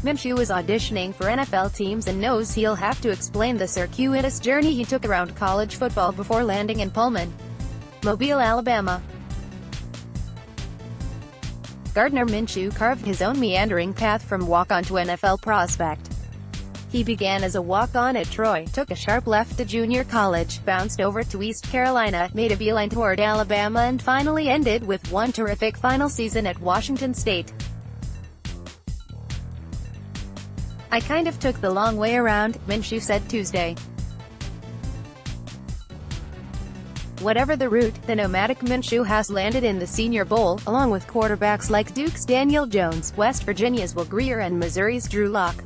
Minshew is auditioning for NFL teams and knows he'll have to explain the circuitous journey he took around college football before landing in Pullman, Mobile, Alabama. Gardner Minshew carved his own meandering path from walk-on to NFL prospect. He began as a walk-on at Troy, took a sharp left to junior college, bounced over to East Carolina, made a beeline toward Alabama and finally ended with one terrific final season at Washington State. "I kind of took the long way around," Minshew said Tuesday. Whatever the route, the nomadic Minshew has landed in the Senior Bowl, along with quarterbacks like Duke's Daniel Jones, West Virginia's Will Grier and Missouri's Drew Lock.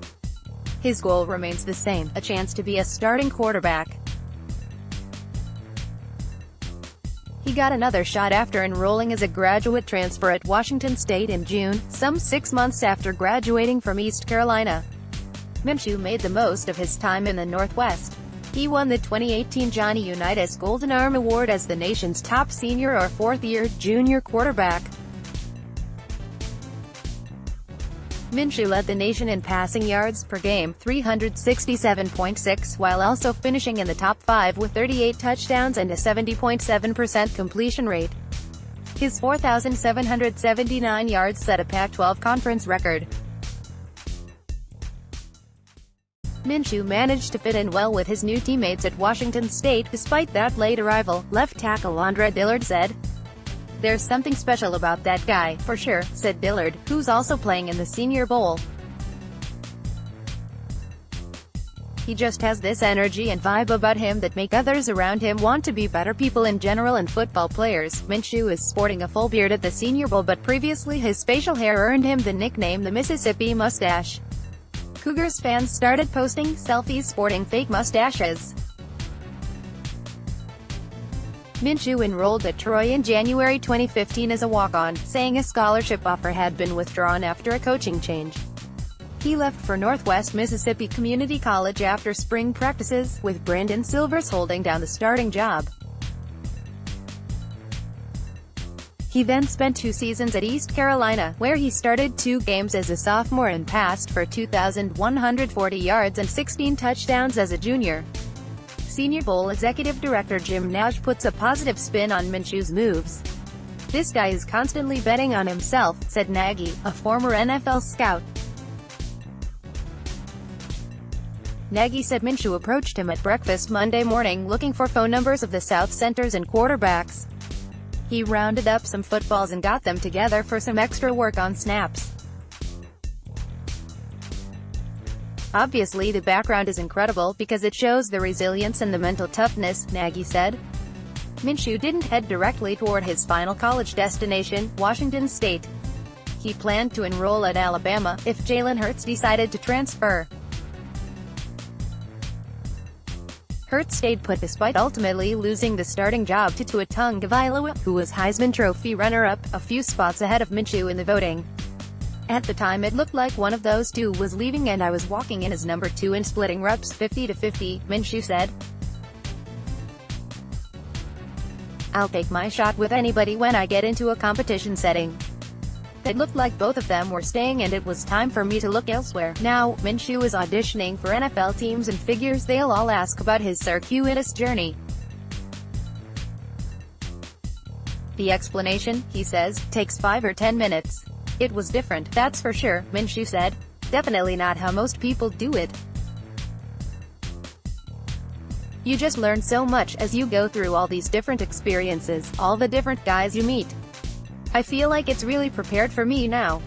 His goal remains the same, a chance to be a starting quarterback. He got another shot after enrolling as a graduate transfer at Washington State in June, some 6 months after graduating from East Carolina. Minshew made the most of his time in the Northwest. He won the 2018 Johnny Unitas Golden Arm Award as the nation's top senior or fourth-year junior quarterback. Minshew led the nation in passing yards per game, 367.6, while also finishing in the top 5 with 38 touchdowns and a 70.7% completion rate. His 4,779 yards set a Pac-12 conference record. Minshew managed to fit in well with his new teammates at Washington State, despite that late arrival, left tackle Andre Dillard said. "There's something special about that guy, for sure," said Dillard, who's also playing in the Senior Bowl. "He just has this energy and vibe about him that make others around him want to be better people in general and football players." Minshew is sporting a full beard at the Senior Bowl, but previously his facial hair earned him the nickname the Mississippi Mustache. Cougars fans started posting selfies sporting fake mustaches. Minshew enrolled at Troy in January 2015 as a walk-on, saying a scholarship offer had been withdrawn after a coaching change. He left for Northwest Mississippi Community College after spring practices, with Brandon Silvers holding down the starting job. He then spent 2 seasons at East Carolina, where he started 2 games as a sophomore and passed for 2,140 yards and 16 touchdowns as a junior. Senior Bowl Executive Director Jim Nash puts a positive spin on Minshew's moves. "This guy is constantly betting on himself," said Nagy, a former NFL scout. Nagy said Minshew approached him at breakfast Monday morning looking for phone numbers of the South centers and quarterbacks. He rounded up some footballs and got them together for some extra work on snaps. "Obviously the background is incredible because it shows the resilience and the mental toughness," Nagy said. Minshew didn't head directly toward his final college destination, Washington State. He planned to enroll at Alabama, if Jalen Hurts decided to transfer. Hurts stayed put despite ultimately losing the starting job to Tua Tagovailoa, who was Heisman Trophy runner-up, a few spots ahead of Minshew in the voting. "At the time it looked like one of those two was leaving and I was walking in as number 2 and splitting reps 50-50, Minshew said. "I'll take my shot with anybody when I get into a competition setting. It looked like both of them were staying and it was time for me to look elsewhere." Now, Minshew is auditioning for NFL teams and figures they'll all ask about his circuitous journey. "The explanation," he says, "takes 5 or 10 minutes. It was different, that's for sure," Minshew said. "Definitely not how most people do it. You just learn so much as you go through all these different experiences, all the different guys you meet. I feel like it's really prepared for me now."